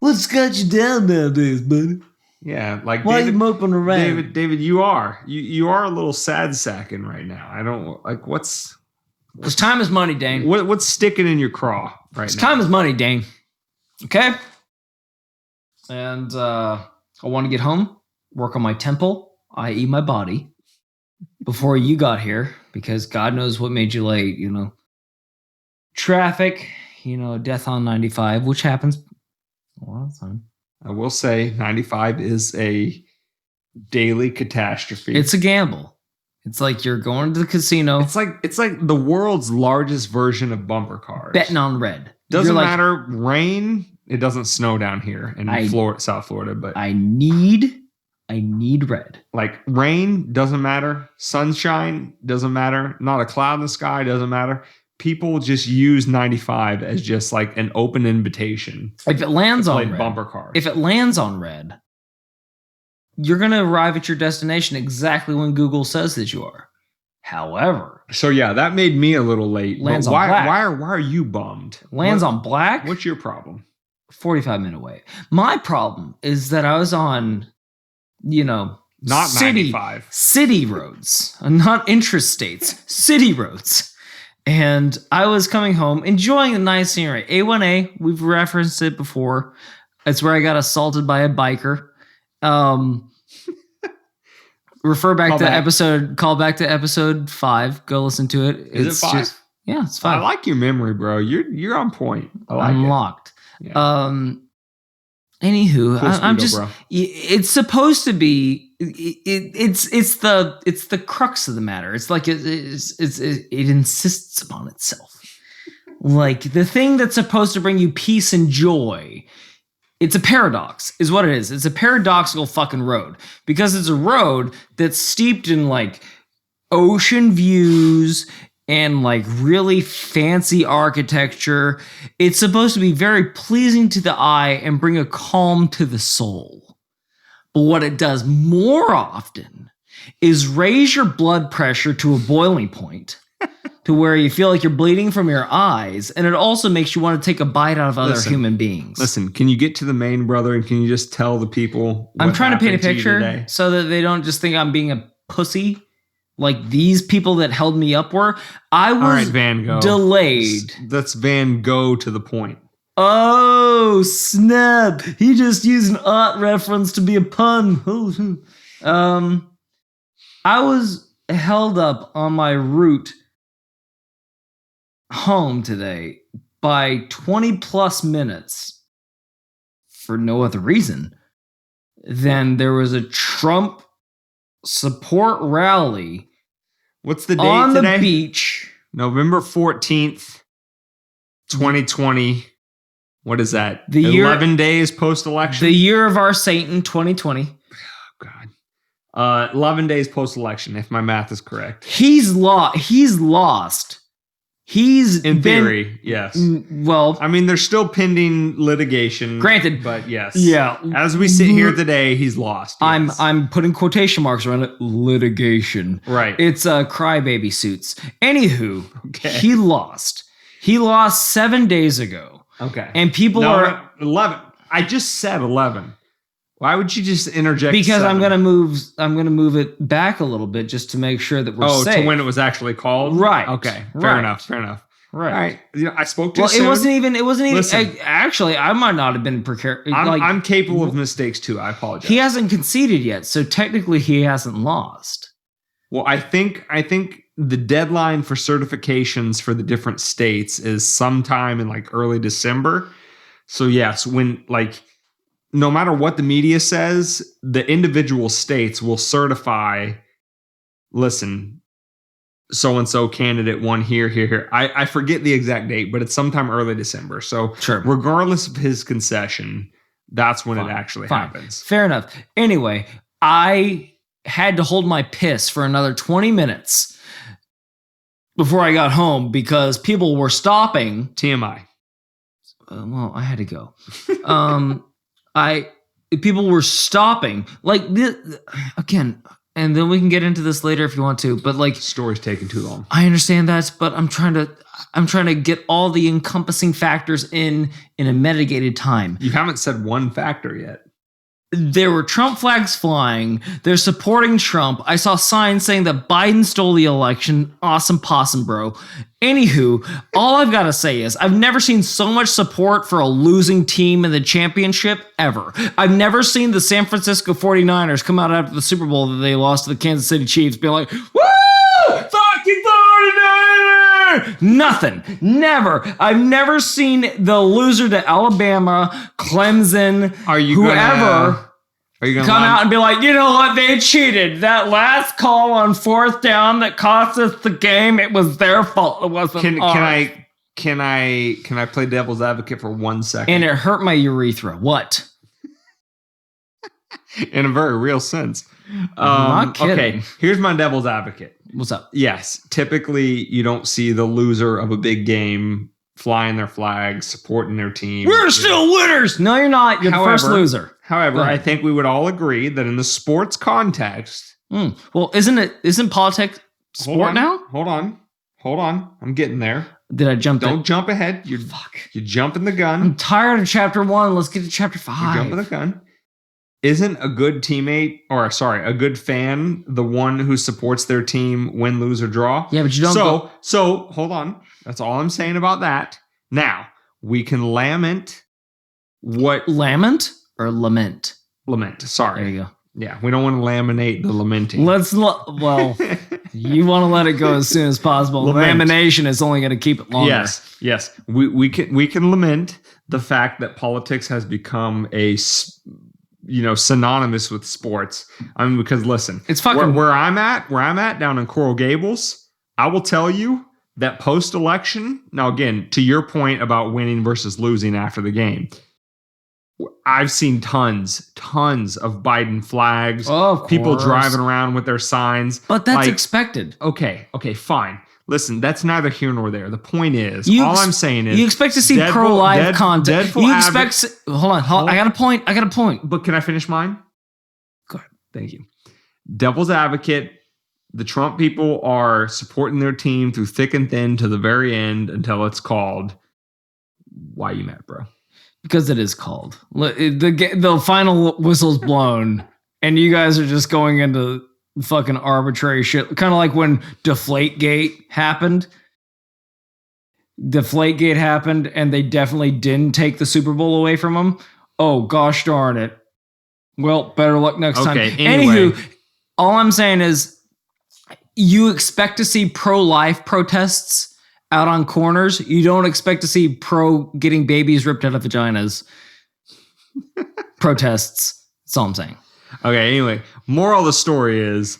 What's got you down nowadays, buddy? Yeah, like why David, are you moping around? David, you are a little sad sacking right now. I don't like what's because time is money, Dane. What's sticking in your craw right now? Time is money, Dane. Okay, and I want to get home, work on my temple, i.e., my body, before you got here, because God knows what made you late. You know, traffic. You know, death on 95, which happens a lot of the time. I will say 95 is a daily catastrophe. It's a gamble. It's like you're going to the casino. It's like the world's largest version of bumper cars. Betting on red. Doesn't matter. Rain. It doesn't snow down here in South Florida, but I need red. Like rain doesn't matter. Sunshine doesn't matter. Not a cloud in the sky doesn't matter. People just use 95 as just like an open invitation. If it lands on red, bumper cars. If it lands on red, you're going to arrive at your destination exactly when Google says that you are. However, so yeah, that made me a little late. Lands on black. Why are you bummed? Lands on black? What's your problem? 45-minute wait. My problem is that I was on, not 95. City roads, not intrastates, city roads. And I was coming home, enjoying the nice scenery. A1A, we've referenced it before. It's where I got assaulted by a biker. Call back to episode 5. Go listen to it. Is it 5? Yeah, it's 5. I like your memory, bro. You're on point. I like Unlocked. it. Yeah. Anywho, cool I'm just. Bro. It's supposed to be. It's the crux of the matter. It's like it insists upon itself. Like the thing that's supposed to bring you peace and joy. It's a paradox, is what it is. It's a paradoxical fucking road because it's a road that's steeped in like ocean views and like really fancy architecture. It's supposed to be very pleasing to the eye and bring a calm to the soul. But what it does more often is raise your blood pressure to a boiling point to where you feel like you're bleeding from your eyes. And it also makes you want to take a bite out of other human beings. Listen, can you get to the main, brother? And can you just tell the people I'm trying to paint a picture so that they don't just think I'm being a pussy. Like these people that held me up were. I was Van Gogh. Delayed. Let's Van Gogh to the point. Oh, snap. He just used an art reference to be a pun. I was held up on my route home today by 20 plus minutes for no other reason than there was a Trump support rally. What's the date on today? The beach. November 14th, 2020. What is that? 11 days post-election? The year of our Satan, 2020. Oh, God. 11 days post-election, if my math is correct. He's lost. In theory, yes. Well, I mean, there's still pending litigation. Granted, but yes. Yeah. As we sit here today, he's lost. Yes. I'm putting quotation marks around it. Litigation. Right. It's crybaby suits. Anywho, okay. He lost. He lost 7 days ago. Okay. And people are 11. I just said 11. Why would you just interject? Because 7? I'm gonna move it back a little bit just to make sure that we're safe. To when it was actually called? Right. Okay. Fair enough. Right. All right. I spoke too soon. It wasn't even. Listen, actually, I might not have been prepared. I'm capable of mistakes too. I apologize. He hasn't conceded yet, so technically he hasn't lost. Well, I think the deadline for certifications for the different states is sometime in like early December. So yes, when like. No matter what the media says, the individual states will certify, listen, so-and-so candidate won here. I forget the exact date, but it's sometime early December. So regardless of his concession, that's when it actually happens. Fair enough. Anyway, I had to hold my piss for another 20 minutes before I got home because people were stopping. TMI. Well, I had to go. People were stopping. Like, again, and then we can get into this later if you want to. But like, Story's taking too long. I understand that, but I'm trying to get all the encompassing factors in a mitigated time. You haven't said one factor yet. There were Trump flags flying. They're supporting Trump. I saw signs saying that Biden stole the election. Awesome possum, bro. Anywho, all I've got to say is I've never seen so much support for a losing team in the championship ever. I've never seen the San Francisco 49ers come out after the Super Bowl that they lost to the Kansas City Chiefs be like, woo! Fucking 49ers! Nothing. Never. I've never seen the loser to Alabama, Clemson, whoever come out and be like, you know what? They cheated. That last call on 4th down that cost us the game, it was their fault. It wasn't ours. Can I play devil's advocate for 1 second? And it hurt my urethra. What? In a very real sense. I'm not kidding. Okay, here's my devil's advocate. What's up? Yes, typically you don't see the loser of a big game flying their flags, supporting their team. We're still winners. No, you're not. You're the first loser. However, I think we would all agree that in the sports context. Well, isn't politics sport now? Hold on. I'm getting there. Did I jump? Don't jump ahead. You're jumping the gun. I'm tired of chapter 1. Let's get to chapter 5. You're jumping the gun. Isn't a good teammate, a good fan, the one who supports their team win, lose, or draw? Yeah, but you don't. So hold on. That's all I'm saying about that. Now we can lament what lament or lament. Lament. Sorry. There you go. Yeah, we don't want to laminate the lamenting. You want to let it go as soon as possible. Lamination is only going to keep it longer. Yes. We can lament the fact that politics has become a synonymous with sports. I mean, because listen, it's fucking where I'm at down in Coral Gables. I will tell you that post-election. Now, again, to your point about winning versus losing after the game, I've seen tons of Biden flags. Oh, of people course. driving around with their signs. But that's expected. Okay, fine. Listen, that's neither here nor there. The point is, all I'm saying is, you expect to see pro-life content. Hold on. I got a point. But can I finish mine? Go ahead. Thank you. Devil's advocate. The Trump people are supporting their team through thick and thin to the very end until it's called. Why you mad, bro? Because it is called. The final whistle's blown, and you guys are just going into fucking arbitrary shit. Kind of like when Deflategate happened. Deflategate happened, and they definitely didn't take the Super Bowl away from them. Oh, gosh darn it. Well, better luck next time. Anyway. Anywho, all I'm saying is you expect to see pro-life protests out on corners. You don't expect to see getting babies ripped out of vaginas protests. That's all I'm saying. Okay, anyway, moral of the story is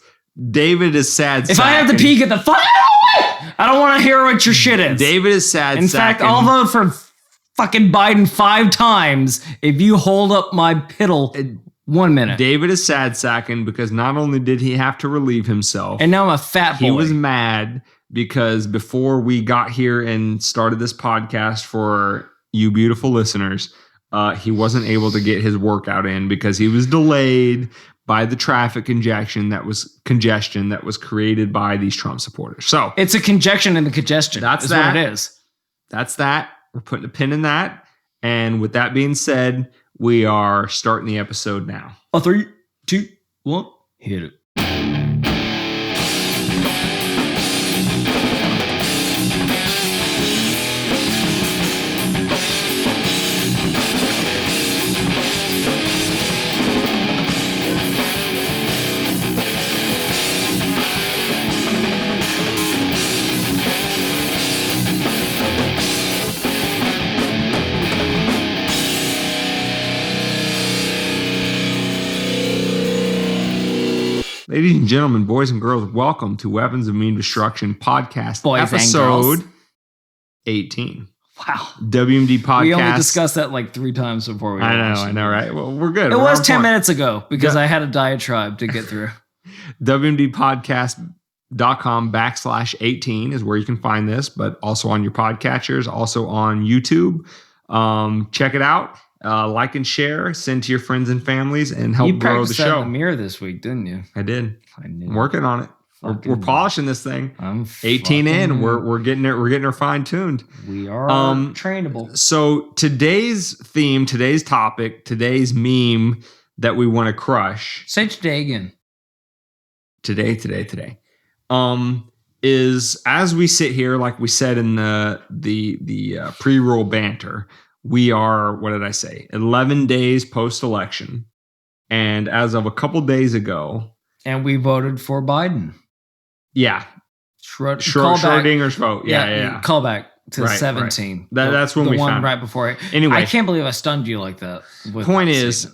David is sad. If I have to pee, get the fuck out of the way! I don't want to hear what your shit is. David is sad. In fact, I'll vote for fucking Biden 5 times if you hold up my piddle 1 minute. David is sad sacking because not only did he have to relieve himself, and now I'm a fat boy. He was mad because before we got here and started this podcast for you beautiful listeners, he wasn't able to get his workout in because he was delayed by the traffic congestion that was created by these Trump supporters. So it's a congestion in the congestion. That's what it is. That's that. We're putting a pin in that. And with that being said, we are starting the episode now. 3, 2, 1, hit it. Ladies and gentlemen, boys and girls, welcome to Weapons of Mean Destruction podcast episode 18. Wow. WMD podcast. We only discussed that like 3 times before we I know, right? Well, we're good. It was 10 minutes ago because I had a diatribe to get through. WMDpodcast.com/18 is where you can find this, but also on your podcatchers, also on YouTube. Check it out. like and share, send to your friends and families, and help You grow the practiced that show. in the mirror this week, didn't you? I did. I knew. I'm working on it. We're polishing this thing. I'm 18 in. We're getting it. We're getting her fine tuned. We are trainable. So today's theme, today's topic, today's meme that we want to crush. Say today again. Today. Is as we sit here, like we said in the pre-roll banter, we are, what did I say? 11 days post-election, and as of a couple days ago, and we voted for Biden. Yeah. Schrodinger's vote. Yeah. Call back to 17. Right. That's when we one found right before it. Anyway, I can't believe I stunned you like that. Point is,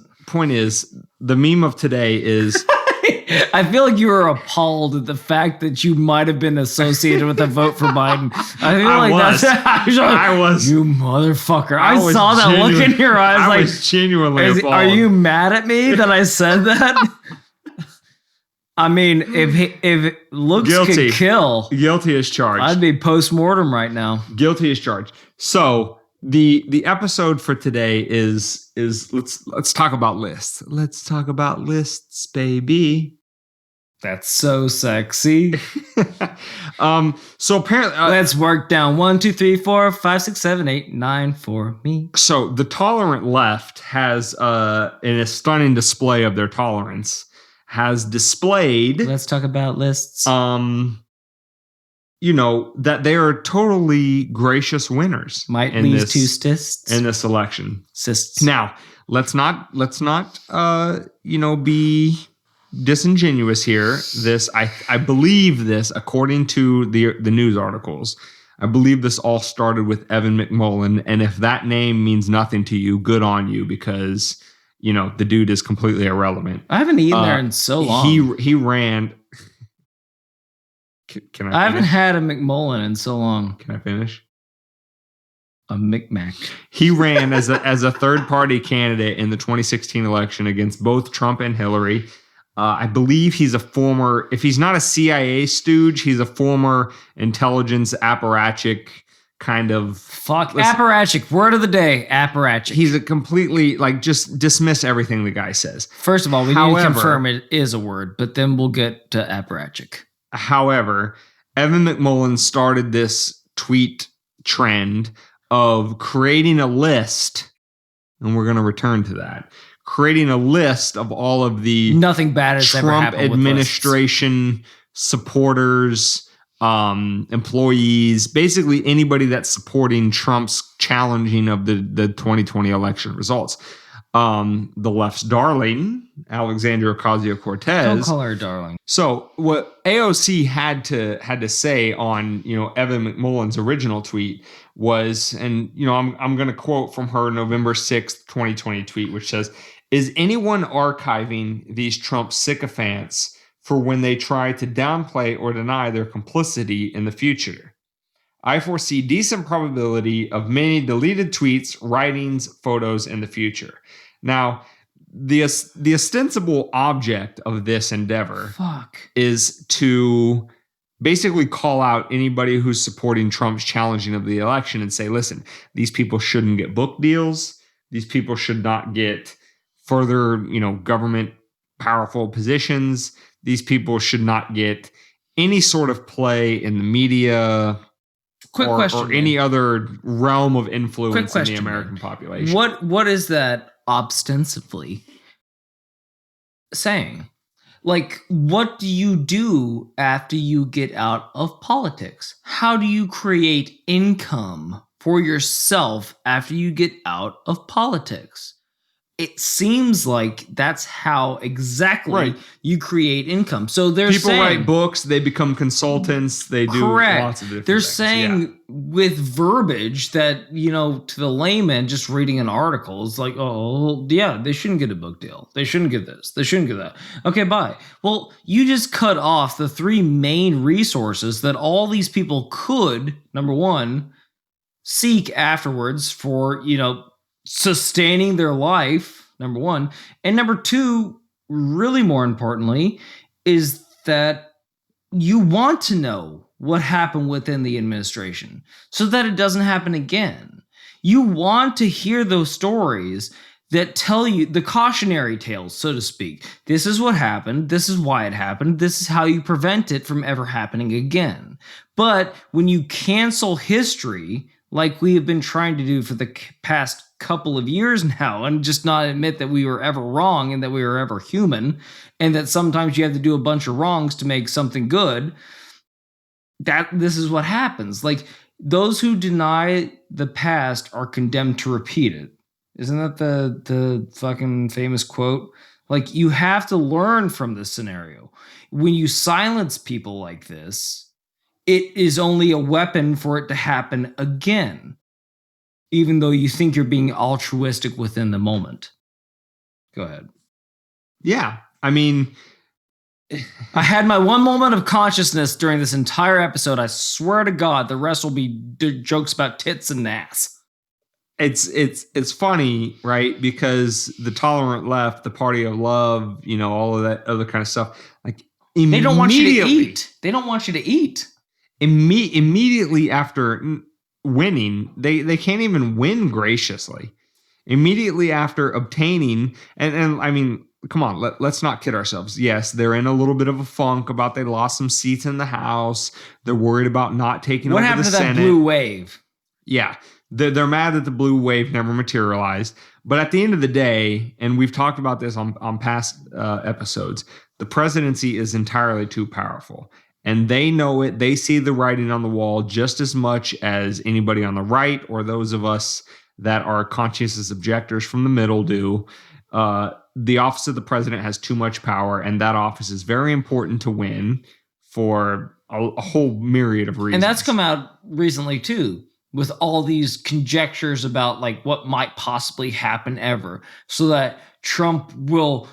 the meme of today is... I feel like you were appalled at the fact that you might have been associated with a vote for Biden. I was. You motherfucker. I saw that look in your eyes. I was genuinely appalled. Are you mad at me that I said that? I mean, if looks could kill, guilty as charged. I'd be post-mortem right now. Guilty as charged. So the episode for today is let's talk about lists. Let's talk about lists, baby. That's so sexy. So apparently, let's work down 1, 2, 3, 4, 5, 6, 7, 8, 9 for me. So the tolerant left has, in a stunning display of their tolerance, has displayed. Let's talk about lists. That they are totally gracious winners. Might these two cysts in this election. Cysts. Now, let's not be disingenuous here. This I believe this, according to the news articles, I believe this all started with Evan McMullin, and if that name means nothing to you, good on you, because the dude is completely irrelevant. I haven't eaten there in so long. He ran. Can I haven't had a McMullin in so long. Can I finish? A Micmac. He ran as a third party candidate in the 2016 election against both Trump and Hillary. I believe he's a former, if he's not a CIA stooge, he's a former intelligence apparatchik kind of. Apparatchik. Word of the day, apparatchik. He's a completely, just dismiss everything the guy says. First of all, we need to confirm it is a word, but then we'll get to apparatchik. However, Evan McMullin started this tweet trend of creating a list, and we're going to return to that. Creating a list of all of the nothing bad has Trump ever happened administration supporters, employees, basically anybody that's supporting Trump's challenging of the 2020 election results. The left's darling, Alexandria Ocasio-Cortez. Don't call her darling. So what AOC had to say on Evan McMullin's original tweet was, and I'm going to quote from her November 6th, 2020 tweet, which says, "Is anyone archiving these Trump sycophants for when they try to downplay or deny their complicity in the future? I foresee decent probability of many deleted tweets, writings, photos in the future." Now, the ostensible object of this endeavor is to basically call out anybody who's supporting Trump's challenging of the election and say, listen, these people shouldn't get book deals. These people should not get further, government powerful positions. These people should not get any sort of play in the media or any other realm of influence in the American population. What is that ostensibly saying? What do you do after you get out of politics? How do you create income for yourself after you get out of politics? It seems like that's how exactly you create income. So people write books, they become consultants, they do lots of different things. Saying with verbiage that, to the layman just reading an article is like, oh, yeah, they shouldn't get a book deal. They shouldn't get this. They shouldn't get that. Okay, bye. Well, you just cut off the three main resources that all these people could, number one, seek afterwards for, sustaining their life, number one. And number two, really more importantly, is that you want to know what happened within the administration so that it doesn't happen again. You want to hear those stories that tell you the cautionary tales, so to speak. This is what happened. This is why it happened. This is how you prevent it from ever happening again. But when you cancel history, like we have been trying to do for the past couple of years now, and just not admit that we were ever wrong and that we were ever human, and that sometimes you have to do a bunch of wrongs to make something good, this is what happens. Like, those who deny the past are condemned to repeat it. Isn't that the fucking famous quote? Like, you have to learn from this scenario. When you silence people like this, it is only a weapon for it to happen again, even though you think you're being altruistic within the moment. Go ahead. Yeah. I mean, I had my one moment of consciousness during this entire episode. I swear to God, the rest will be jokes about tits and ass. It's funny, right? Because the tolerant left, the party of love, all of that other kind of stuff, like they don't want you to eat. They don't want you to eat. Immediately after winning, they can't even win graciously. Immediately after obtaining, and I mean, come on, let's not kid ourselves. Yes, they're in a little bit of a funk about they lost some seats in the House. They're worried about not taking over the Senate. What happened to that blue wave? Yeah. They're mad that the blue wave never materialized. But at the end of the day, and we've talked about this on past episodes, the presidency is entirely too powerful. And they know it. They see the writing on the wall just as much as anybody on the right or those of us that are conscientious objectors from the middle do. The office of the president has too much power, and that office is very important to win for a whole myriad of reasons. And that's come out recently, too, with all these conjectures about like what might possibly happen ever, so that Trump will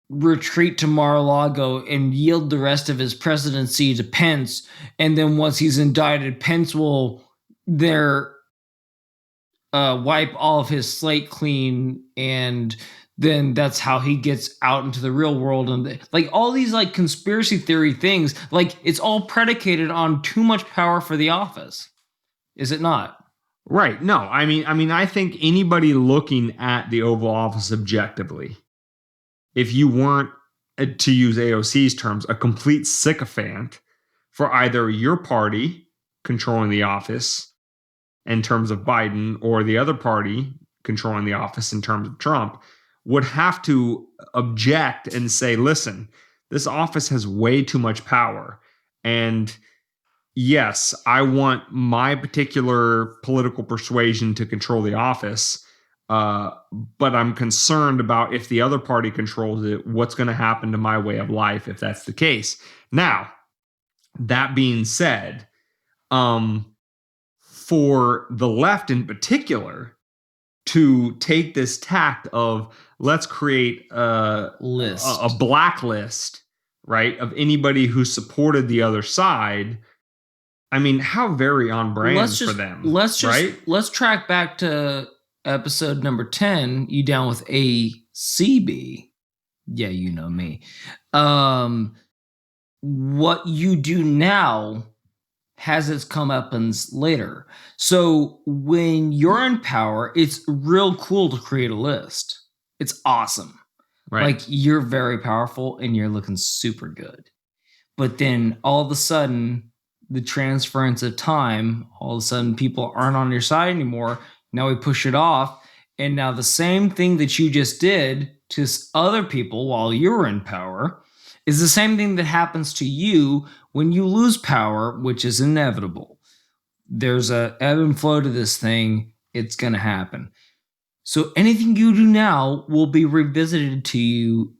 retreat to Mar-a-Lago and yield the rest of his presidency to Pence. And then once he's indicted, Pence will wipe all of his slate clean, and then that's how he gets out into the real world. And like all these like conspiracy theory things, like it's all predicated on too much power for the office. Is it not? Right. No, I mean, I think anybody looking at the Oval Office objectively, if you weren't, to use AOC's terms, a complete sycophant for either your party controlling the office in terms of Biden or the other party controlling the office in terms of Trump, would have to object and say, listen, this office has way too much power. And yes, I want my particular political persuasion to control the office, but I'm concerned about if the other party controls it, what's going to happen to my way of life if that's the case. Now, that being said, for the left in particular to take this tact of let's create a blacklist, right, of anybody who supported the other side. I mean, how very on brand for them. Let's track back to episode number 10. You down with ACB? Yeah, you know me. What you do now has its comeuppance later. So when you're in power, it's real cool to create a list. It's awesome. Right. Like, you're very powerful and you're looking super good. But then all of a sudden, the transference of time, all of a sudden people aren't on your side anymore. Now we push it off. And now the same thing that you just did to other people while you were in power is the same thing that happens to you when you lose power, which is inevitable. There's a ebb and flow to this thing. It's going to happen. So anything you do now will be revisited to you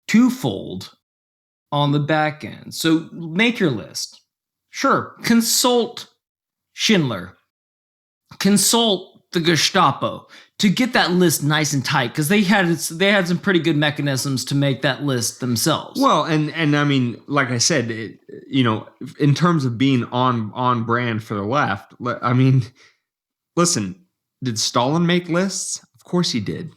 twofold on the back end. So make your list. Sure, consult Schindler. Consult the Gestapo to get that list nice and tight, because they had some pretty good mechanisms to make that list themselves. Well, and I mean, like I said, in terms of being on brand for the left, I mean, listen, did Stalin make lists? Of course he did.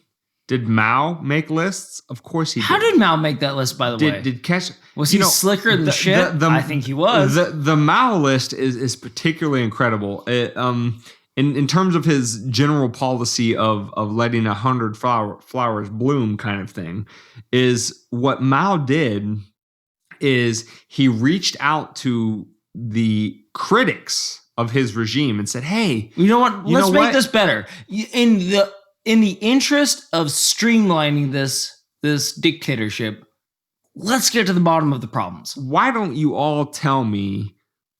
Did Mao make lists? Of course he did. How did Mao make that list, by the way? Did Castro... Was he slicker than shit? I think he was. The Mao list is particularly incredible. in terms of his general policy of letting 100 flowers bloom kind of thing, is what Mao did is he reached out to the critics of his regime and said, "Hey, you know what? Let's make this better. In the interest of streamlining this dictatorship, let's get to the bottom of the problems. Why don't you all tell me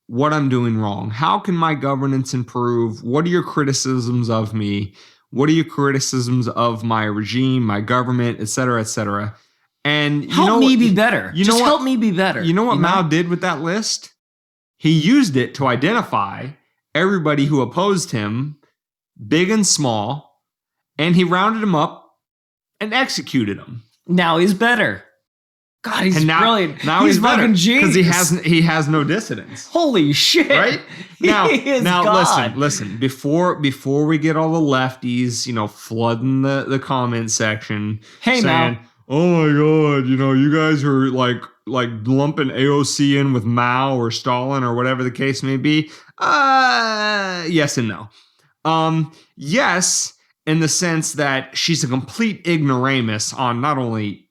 what I'm doing wrong? How can my governance improve? What are your criticisms of me? What are your criticisms of my regime, my government, et cetera, et cetera?" And help me be better. Just help me be better. You know what Mao did with that list? He used it to identify everybody who opposed him, big and small, and he rounded them up and executed them. Now he's better. God, he's brilliant. Now he's better fucking genius. Because he has no dissidents. Holy shit! Right now, God. listen. Before we get all the lefties, flooding the comment section, saying, Mao. "Oh my God, you guys are like lumping AOC in with Mao or Stalin or whatever the case may be." Yes and no. Yes, in the sense that she's a complete ignoramus on not only,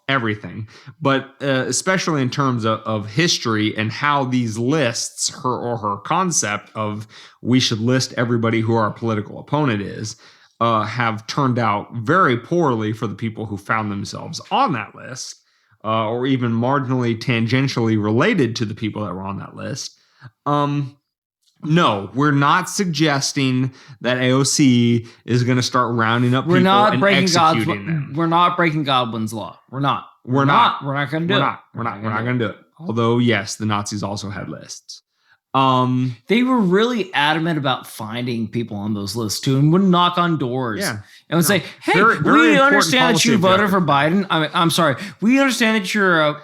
everything, but especially in terms of history and how these lists, her concept of we should list everybody who our political opponent is, have turned out very poorly for the people who found themselves on that list, or even marginally tangentially related to the people that were on that list. No, we're not suggesting that AOC is going to start rounding up people and executing them. We're not breaking Godwin's law. We're not. We're not going to do it. We're not going to do it. Although, yes, the Nazis also had lists. They were really adamant about finding people on those lists too, and would knock on doors and would say, "Hey, we understand that you voted for Biden. I'm sorry. We understand that you're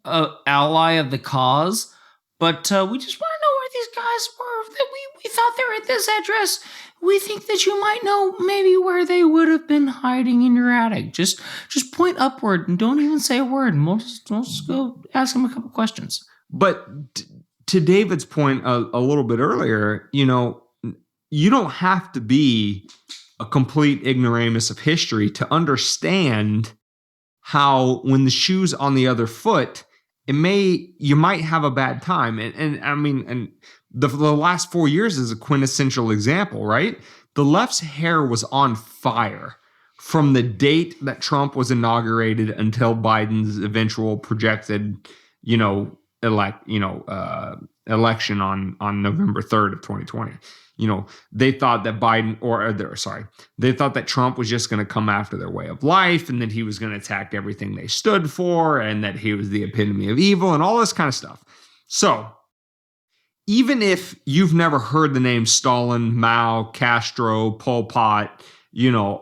a ally of the cause, but we just want to know where these guys were. That we thought they were at this address. We think that you might know maybe where they would have been hiding in your attic. Just point upward and don't even say a word, and we'll just go ask them a couple questions." But to David's point a little bit earlier, you don't have to be a complete ignoramus of history to understand how when the shoe's on the other foot, you might have a bad time. And the last 4 years is a quintessential example, right? The left's hair was on fire from the date that Trump was inaugurated until Biden's eventual projected, election on November 3rd of 2020. They thought that they thought that Trump was just going to come after their way of life and that he was going to attack everything they stood for and that he was the epitome of evil and all this kind of stuff. So even if you've never heard the name Stalin, Mao, Castro, Pol Pot,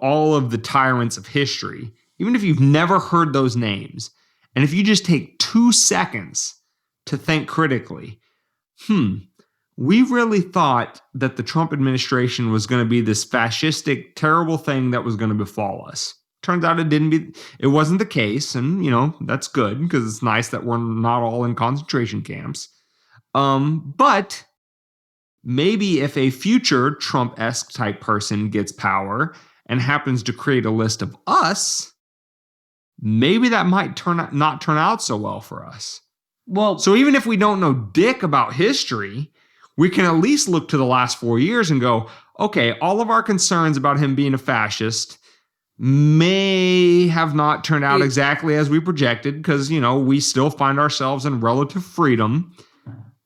all of the tyrants of history, even if you've never heard those names, and if you just take 2 seconds to think critically, we really thought that the Trump administration was going to be this fascistic, terrible thing that was going to befall us. Turns out it wasn't the case. And, that's good because it's nice that we're not all in concentration camps. But maybe if a future Trump-esque type person gets power and happens to create a list of us, maybe that might not turn out so well for us. Well, so even if we don't know dick about history, we can at least look to the last 4 years and go, okay, all of our concerns about him being a fascist may have not turned out exactly as we projected because, we still find ourselves in relative freedom.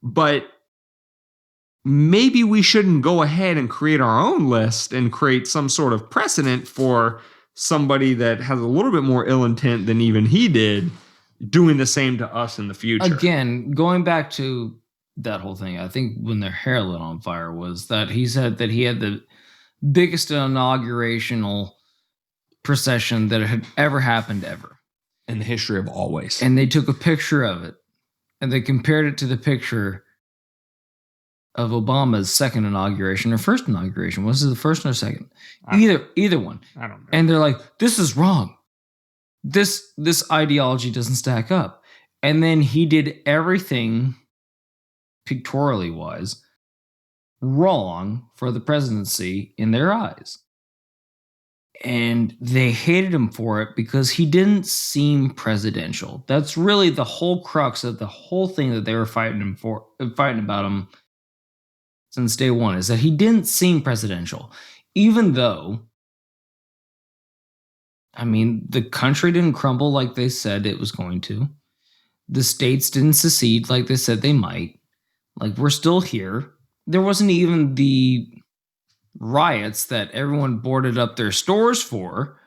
But maybe we shouldn't go ahead and create our own list and create some sort of precedent for somebody that has a little bit more ill intent than even he did doing the same to us in the future. Again, going back to that whole thing, I think when their hair lit on fire was that he said that he had the biggest inaugurational procession that had ever happened ever. In the history of always. And they took a picture of it and they compared it to the picture of Obama's second inauguration or first inauguration. Was it the first or second? Either one. I don't know. And they're like, this is wrong. This ideology doesn't stack up. And then he did everything pictorially wise wrong for the presidency in their eyes. And they hated him for it because he didn't seem presidential. That's really the whole crux of the whole thing that they were fighting about him since day one, is that he didn't seem presidential. Even though, I mean, the country didn't crumble like they said it was going to. The states didn't secede like they said they might. Like, we're still here. There wasn't even the riots that everyone boarded up their stores for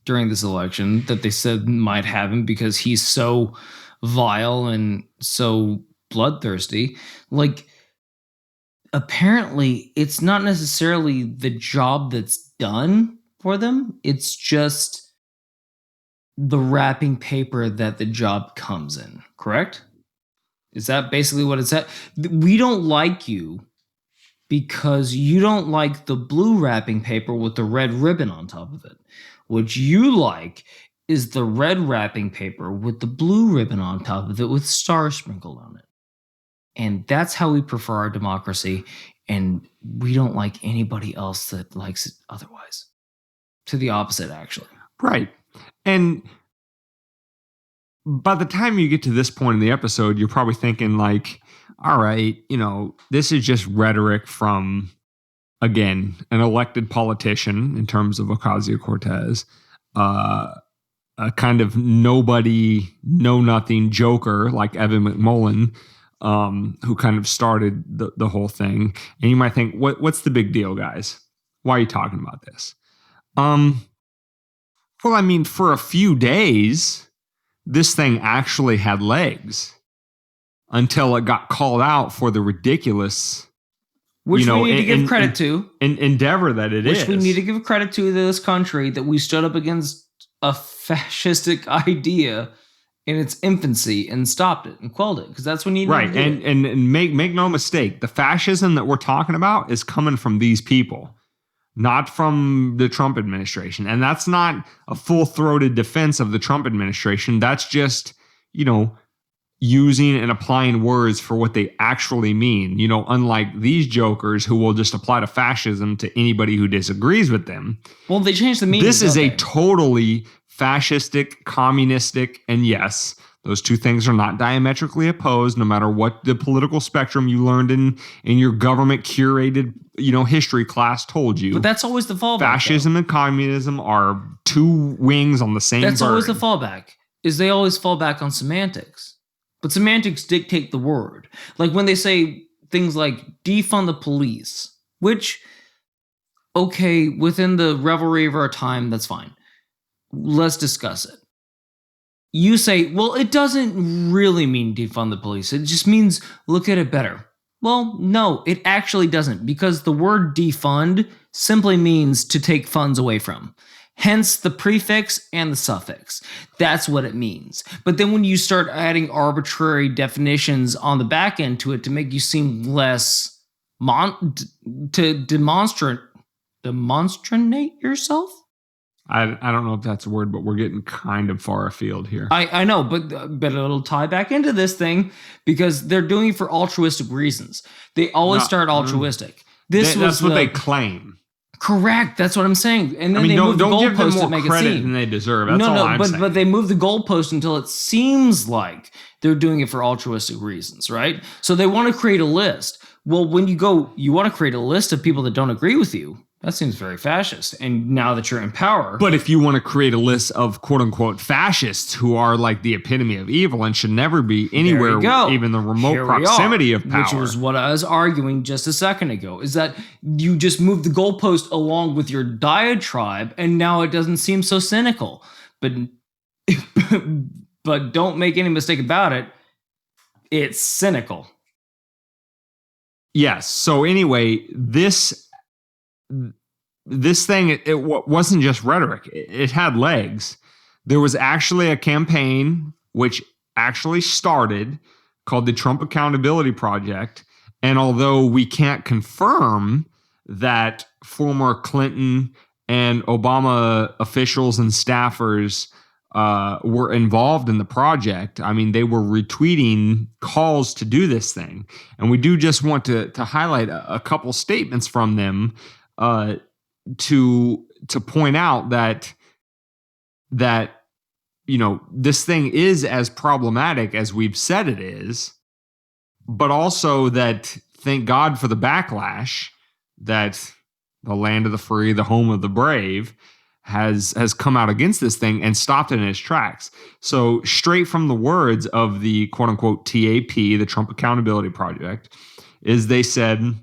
during this election that they said might happen because he's so vile and so bloodthirsty. Like, apparently, it's not necessarily the job that's done for them. It's just the wrapping paper that the job comes in, correct? Is that basically what it's at? We don't like you because you don't like the blue wrapping paper with the red ribbon on top of it. What you like is the red wrapping paper with the blue ribbon on top of it with stars sprinkled on it. And that's how we prefer our democracy. And we don't like anybody else that likes it otherwise. To the opposite, actually. Right. And by the time you get to this point in the episode, you're probably thinking like, all right, this is just rhetoric from, again, an elected politician in terms of Ocasio-Cortez, a kind of nobody, know-nothing joker like Evan McMullin, who kind of started the whole thing. And you might think, what's the big deal, guys? Why are you talking about this? Well, I mean, for a few days, this thing actually had legs until it got called out for the ridiculous, which we need to give credit to, endeavor that it is. Which we need to give credit to this country, that we stood up against a fascistic idea in its infancy and stopped it and quelled it, because that's when you need to do it. And make no mistake, the fascism that we're talking about is coming from these people, not from the Trump administration. And that's not a full-throated defense of the Trump administration. That's just, using and applying words for what they actually mean. Unlike these jokers who will just apply to fascism to anybody who disagrees with them. Well, they changed the meaning. This is a totally fascistic, communistic, and yes, those two things are not diametrically opposed, no matter what the political spectrum you learned in your government curated, history class told you. But that's always the fallback. Fascism and communism are two wings on the same bird. That's always the fallback, is they always fall back on semantics. But semantics dictate the word. Like when they say things like defund the police, which, okay, within the revelry of our time, that's fine. Let's discuss it. You say, well, it doesn't really mean defund the police. It just means look at it better. Well, no, it actually doesn't, because the word defund simply means to take funds away from. Hence the prefix and the suffix. That's what it means. But then when you start adding arbitrary definitions on the back end to it to make you seem less to demonstrate yourself? I don't know if that's a word, but we're getting kind of far afield here. I know, but it'll tie back into this thing because they're doing it for altruistic reasons. They always start altruistic. That's what they claim. Correct. That's what I'm saying. And then they move the goalpost to make it seem. Don't give them more credit than they deserve. That's all I'm saying. But they move the goalpost until it seems like they're doing it for altruistic reasons, right? So they want to create a list. Well, when you want to create a list of people that don't agree with you. That seems very fascist. And now that you're in power. But if you want to create a list of quote unquote fascists who are like the epitome of evil and should never be anywhere, even the remote proximity of power. Which was what I was arguing just a second ago, is that you just moved the goalpost along with your diatribe and now it doesn't seem so cynical. But don't make any mistake about it. It's cynical. Yes. So anyway, this thing, it wasn't just rhetoric. It had legs. There was actually a campaign which actually started called the Trump Accountability Project. And although we can't confirm that former Clinton and Obama officials and staffers were involved in the project. I mean, they were retweeting calls to do this thing. And we do just want to highlight a couple statements from them to point out that this thing is as problematic as we've said it is, but also that thank God for the backlash that the land of the free, the home of the brave, has come out against this thing and stopped it in its tracks. So straight from the words of the quote unquote TAP, the Trump Accountability Project, is they said,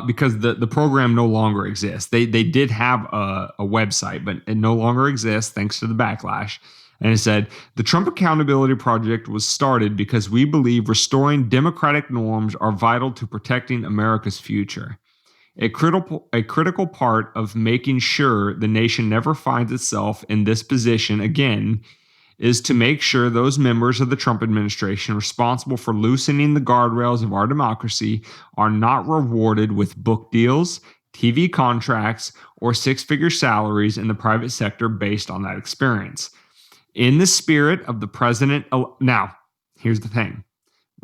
because the program no longer exists. They did have a website, but it no longer exists thanks to the backlash. And it said, the Trump Accountability Project was started because we believe restoring democratic norms are vital to protecting America's future. A critical part of making sure the nation never finds itself in this position again is to make sure those members of the Trump administration responsible for loosening the guardrails of our democracy are not rewarded with book deals, TV contracts, or six-figure salaries in the private sector based on that experience. In the spirit of the president... Now, here's the thing.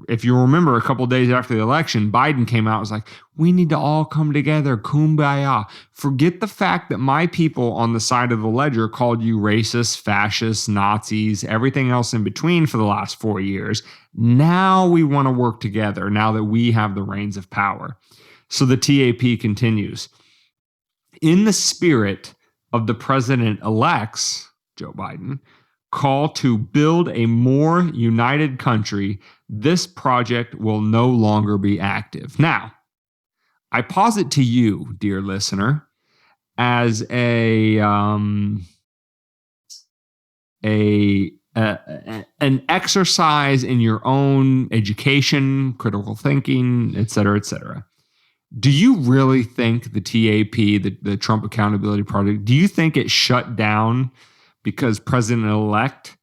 If you remember, a couple of days after the election, Biden came out and was like, we need to all come together, kumbaya. Forget the fact that my people on the side of the ledger called you racist, fascist, Nazis, everything else in between for the last 4 years. Now we want to work together, now that we have the reins of power. So the TAP continues. In the spirit of the president-elect's, Joe Biden, call to build a more united country, this project will no longer be active. Now, I posit to you, dear listener, as an exercise in your own education, critical thinking, et cetera, et cetera. Do you really think the TAP, the Trump Accountability Project, do you think it shut down because President-elect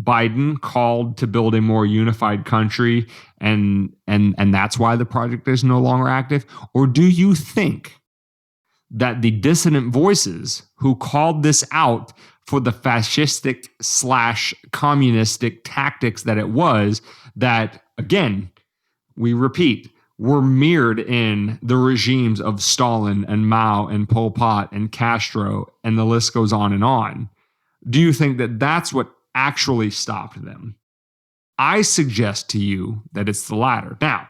Biden called to build a more unified country and that's why the project is no longer active? Or do you think that the dissident voices who called this out for the fascistic / communistic tactics that it was, that, again, we repeat, were mirrored in the regimes of Stalin and Mao and Pol Pot and Castro, and the list goes on and on. Do you think that that's what actually stopped them? I suggest to you that it's the latter. Now,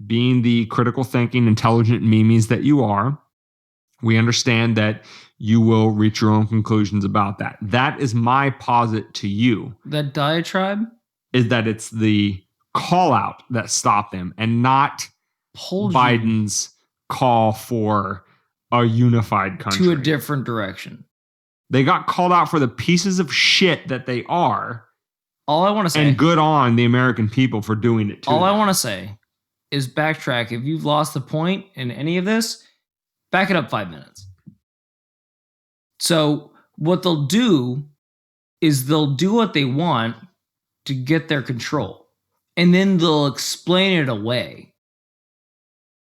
being the critical thinking, intelligent memes that you are, we understand that you will reach your own conclusions about that. That is my posit to you. That diatribe? Is that it's the call out that stopped them and not Biden's call for a unified country. To a different direction. They got called out for the pieces of shit that they are. All I want to say... And good on the American people for doing it too. All I want to say is backtrack. If you've lost the point in any of this, back it up 5 minutes. So what they'll do is they'll do what they want to get their control. And then they'll explain it away.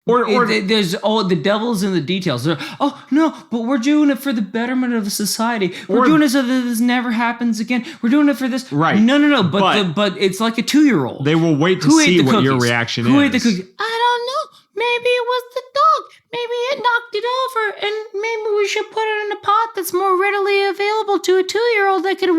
There's the devil's in the details. They're, no, but we're doing it for the betterment of the society. We're doing it so that this never happens again. We're doing it for this. Right. No. But it's like a 2-year-old. They will wait to see what your reaction is. Who ate the cookies? I don't know. Maybe it was the dog. Maybe it knocked it over, and maybe we should put it in a pot that's more readily available to a 2-year-old that could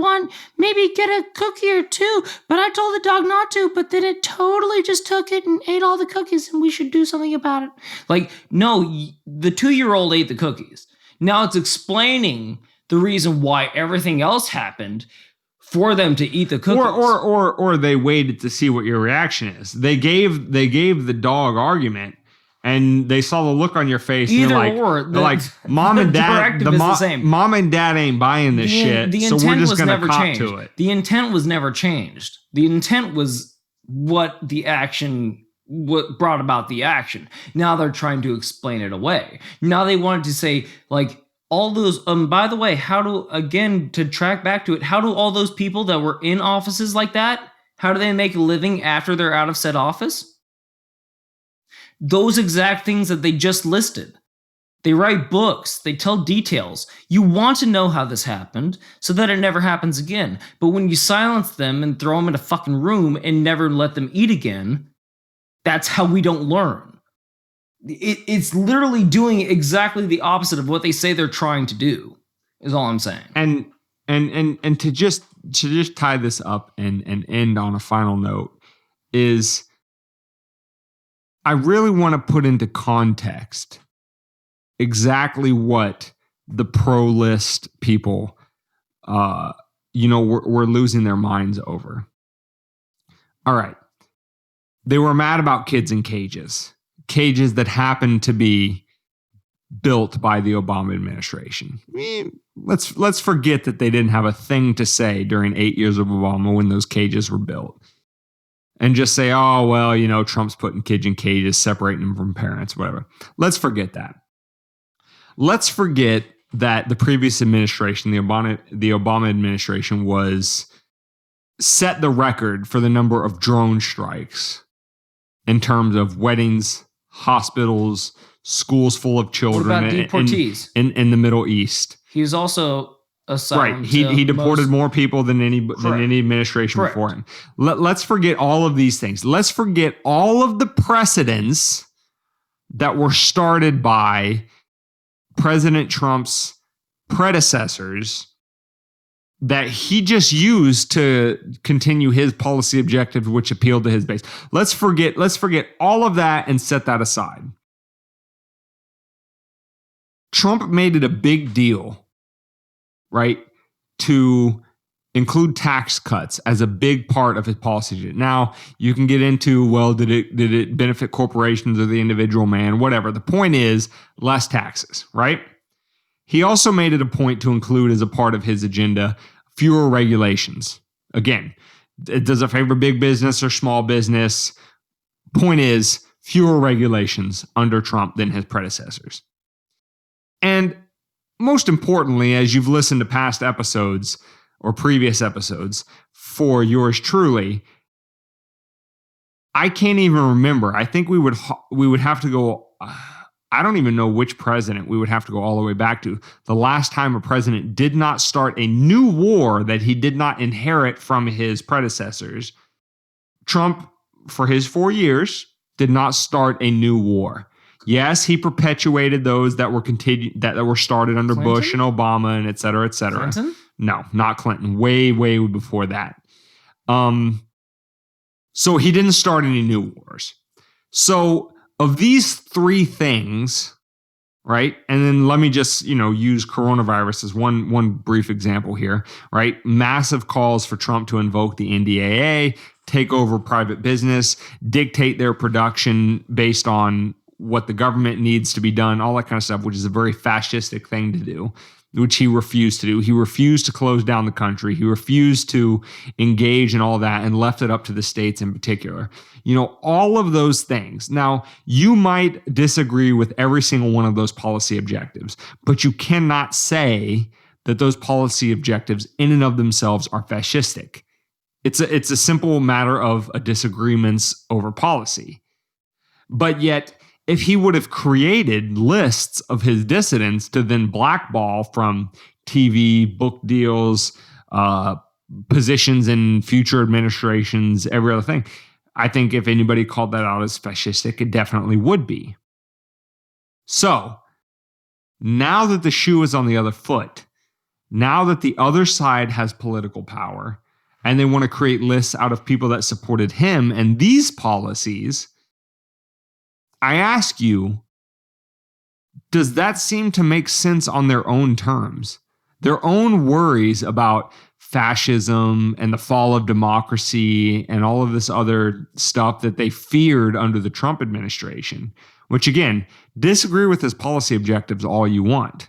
maybe get a cookie or two. But I told the dog not to, but then it totally just took it and ate all the cookies, and we should do something about it. Like, no, the 2-year-old ate the cookies. Now it's explaining the reason why everything else happened for them to eat the cookies. Or they waited to see what your reaction is. They gave the dog argument. And they saw the look on your face. Either and or. They're like, mom and dad, mom and dad ain't buying this shit. So we're just going to cop to it. The intent was never changed. The intent was what brought about the action. Now they're trying to explain it away. Now they wanted to say, like, all those, by the way, to track back to it, how do all those people that were in offices like that, how do they make a living after they're out of said office? Those exact things that they just listed. They write books. They tell details. You want to know how this happened so that it never happens again. But when you silence them and throw them in a fucking room and never let them eat again, that's how we don't learn. It's literally doing exactly the opposite of what they say they're trying to do, is all I'm saying. And to just tie this up and end on a final note is I really want to put into context exactly what the pro-list people, were losing their minds over. All right. They were mad about kids in cages that happened to be built by the Obama administration. Let's forget that they didn't have a thing to say during 8 years of Obama when those cages were built. And just say, oh, well, Trump's putting kids in cages, separating them from parents, whatever. Let's forget that. Let's forget that the previous administration, the Obama administration, set the record for the number of drone strikes in terms of weddings, hospitals, schools full of children. What about deportees? In the Middle East. He was also assigned. Right. He deported more people than any administration before him. Let's forget all of these things. Let's forget all of the precedents that were started by President Trump's predecessors that he just used to continue his policy objectives, which appealed to his base. Let's forget all of that and set that aside. Trump made it a big deal, right, to include tax cuts as a big part of his policy. Now, you can get into, well, did it benefit corporations or the individual man, whatever. The point is less taxes, right? He also made it a point to include as a part of his agenda fewer regulations. Again, does it favor big business or small business? Point is fewer regulations under Trump than his predecessors. And most importantly, as you've listened to past episodes or previous episodes for yours truly, I can't even remember. I think we would have to go. I don't even know which president we would have to go all the way back to. The last time a president did not start a new war that he did not inherit from his predecessors. Trump, for his 4 years, did not start a new war. Yes, he perpetuated those that were started under Clinton? Bush and Obama and et cetera, et cetera. Clinton? No, not Clinton. Way, way before that. So he didn't start any new wars. So of these three things, right? And then let me just, use coronavirus as one brief example here, right? Massive calls for Trump to invoke the NDAA, take over private business, dictate their production based on what the government needs to be done, all that kind of stuff, which is a very fascistic thing to do, which he refused to do. He refused to close down the country. He refused to engage in all that and left it up to the states in particular. All of those things. Now, you might disagree with every single one of those policy objectives, but you cannot say that those policy objectives in and of themselves are fascistic. It's a simple matter of a disagreements over policy. But yet, if he would have created lists of his dissidents to then blackball from TV, book deals, positions in future administrations, every other thing, I think if anybody called that out as fascistic, it definitely would be. So, now that the shoe is on the other foot, now that the other side has political power, and they want to create lists out of people that supported him and these policies, I ask you, does that seem to make sense on their own terms? Their own worries about fascism and the fall of democracy and all of this other stuff that they feared under the Trump administration, which again, disagree with his policy objectives all you want.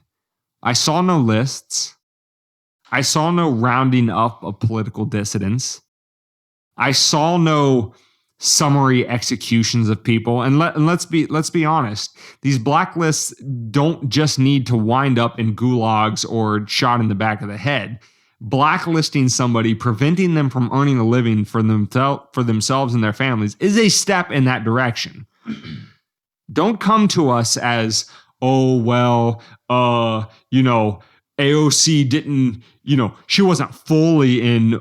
I saw no lists. I saw no rounding up of political dissidents. I saw no summary executions of people. And let's be honest. These blacklists don't just need to wind up in gulags or shot in the back of the head. Blacklisting somebody, preventing them from earning a living for themselves and their families is a step in that direction. Don't come to us as, oh, well, AOC didn't, she wasn't fully in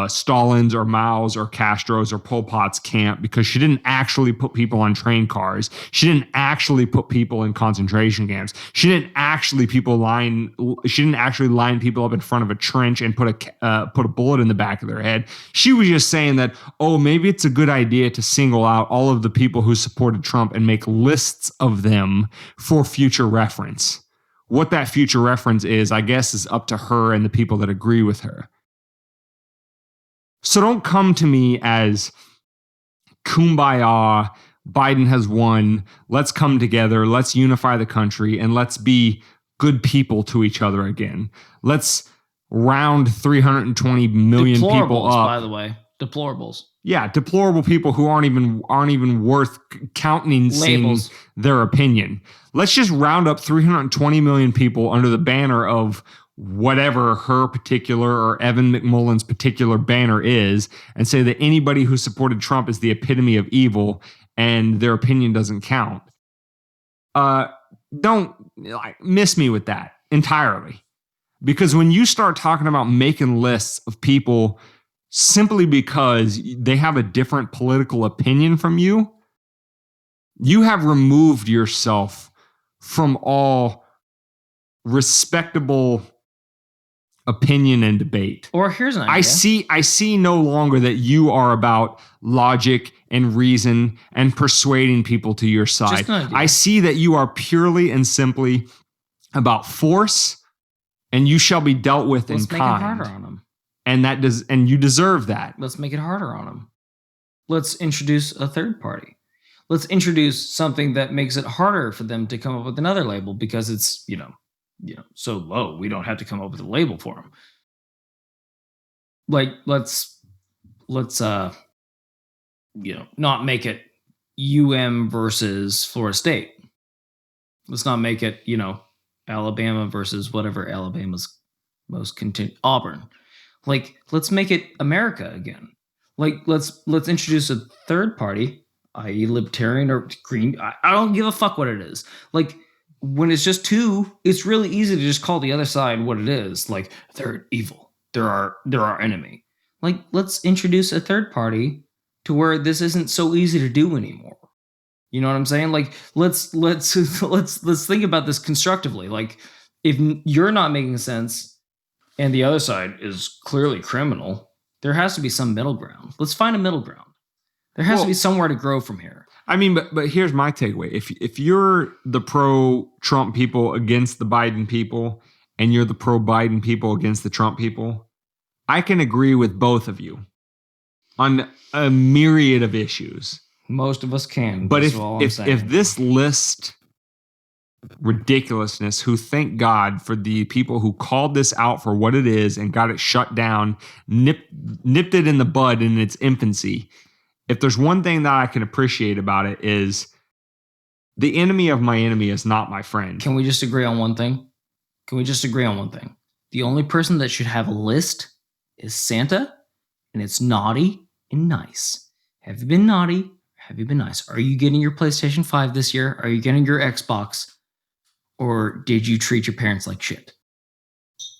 Stalin's or Mao's or Castro's or Pol Pot's camp because she didn't actually put people on train cars. She didn't actually put people in concentration camps. She didn't actually line people up in front of a trench and put a bullet in the back of their head. She was just saying that, oh, maybe it's a good idea to single out all of the people who supported Trump and make lists of them for future reference. What that future reference is, I guess, is up to her and the people that agree with her. So don't come to me as kumbaya, Biden has won, let's come together, let's unify the country, and let's be good people to each other again. Let's round 320 million people up. By the way, deplorables. Yeah, deplorable people who aren't even worth counting their opinion. Let's just round up 320 million people under the banner of whatever her particular or Evan McMullin's particular banner is, and say that anybody who supported Trump is the epitome of evil and their opinion doesn't count. Don't miss me with that entirely. Because when you start talking about making lists of people simply because they have a different political opinion from you, you have removed yourself from all respectable opinion and debate. Or here's an idea. I see no longer that you are about logic and reason and persuading people to your side. I see that you are purely and simply about force, and you shall be dealt with in kind. Let's make it harder on them. And you deserve that. Let's make it harder on them. Let's introduce a third party. Let's introduce something that makes it harder for them to come up with another label because it's, so low. We don't have to come up with a label for them. Like, let's not make it UM versus Florida State. Let's not make it, Alabama versus whatever Alabama's most Auburn. Like, let's make it America again. Like, let's introduce a third party, i.e. libertarian or green. I don't give a fuck what it is. Like, when it's just two, it's really easy to just call the other side what it is. Like, they're evil. They're our enemy. Like, let's introduce a third party to where this isn't so easy to do anymore. You know what I'm saying? Like, let's think about this constructively. Like, if you're not making sense and the other side is clearly criminal, there has to be some middle ground. Let's find a middle ground. There has to be somewhere to grow from here. I mean, but here's my takeaway. If you're the pro-Trump people against the Biden people, and you're the pro-Biden people against the Trump people, I can agree with both of you on a myriad of issues. Most of us can. But if this list ridiculousness, who thank God for the people who called this out for what it is and got it shut down, nipped it in the bud in its infancy. If there's one thing that I can appreciate about it is the enemy of my enemy is not my friend. Can we just agree on one thing? The only person that should have a list is Santa, and it's naughty and nice. Have you been naughty? Have you been nice? Are you getting your PlayStation 5 this year? Are you getting your Xbox? Or did you treat your parents like shit?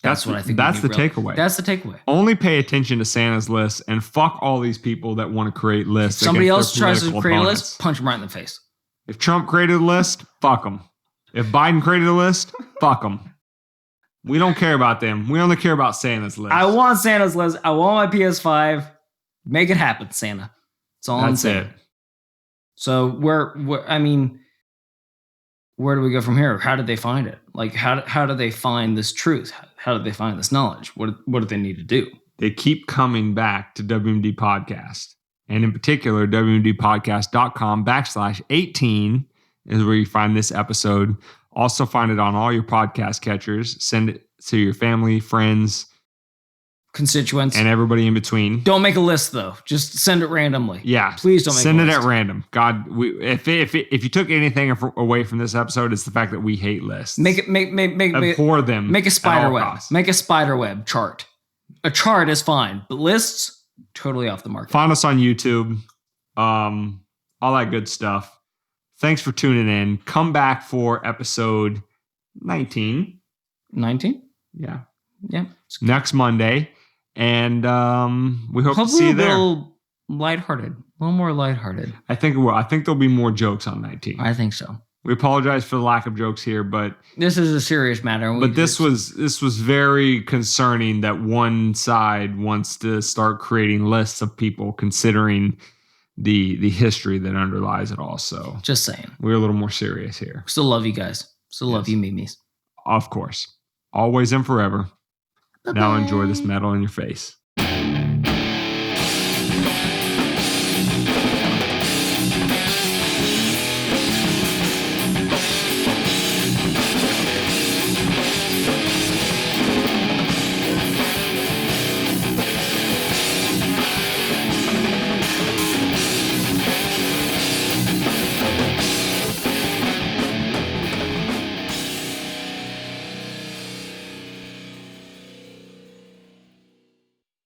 That's what I think. That's the takeaway. That's the takeaway. Only pay attention to Santa's list and fuck all these people that want to create lists. If somebody else tries to create a list, punch them right in the face. If Trump created a list, fuck them. If Biden created a list, fuck them. We don't care about them. We only care about Santa's list. I want Santa's list. I want my PS5. Make it happen, Santa. That's all I'm saying. That's it. So where do we go from here? How did they find it? Like, how do they find this truth? How did they find this knowledge? What do they need to do? They keep coming back to WMD Podcast. And in particular, WMDpodcast.com/18 is where you find this episode. Also find it on all your podcast catchers. Send it to your family, friends, constituents, and everybody in between. Don't make a list though. Just send it randomly. Yeah, please don't make send a it list. at random. God, if you took anything away from this episode, it's the fact that we hate lists. Abhor them. Make a spider web. Make a spider web chart. A chart is fine, but lists totally off the market. Find us on YouTube. All that good stuff. Thanks for tuning in. Come back for episode 19. 19? Yeah. Yeah. Next Monday. And we hope to see you there. A little lighthearted. A little more lighthearted. I think there'll be more jokes on 19. I think so. We apologize for the lack of jokes here, but this is a serious matter. But this was very concerning that one side wants to start creating lists of people considering the history that underlies it all. So just saying. We're a little more serious here. Still love you guys. Still love you, Mimis. Of course. Always and forever. Bye-bye. Now enjoy this metal in your face.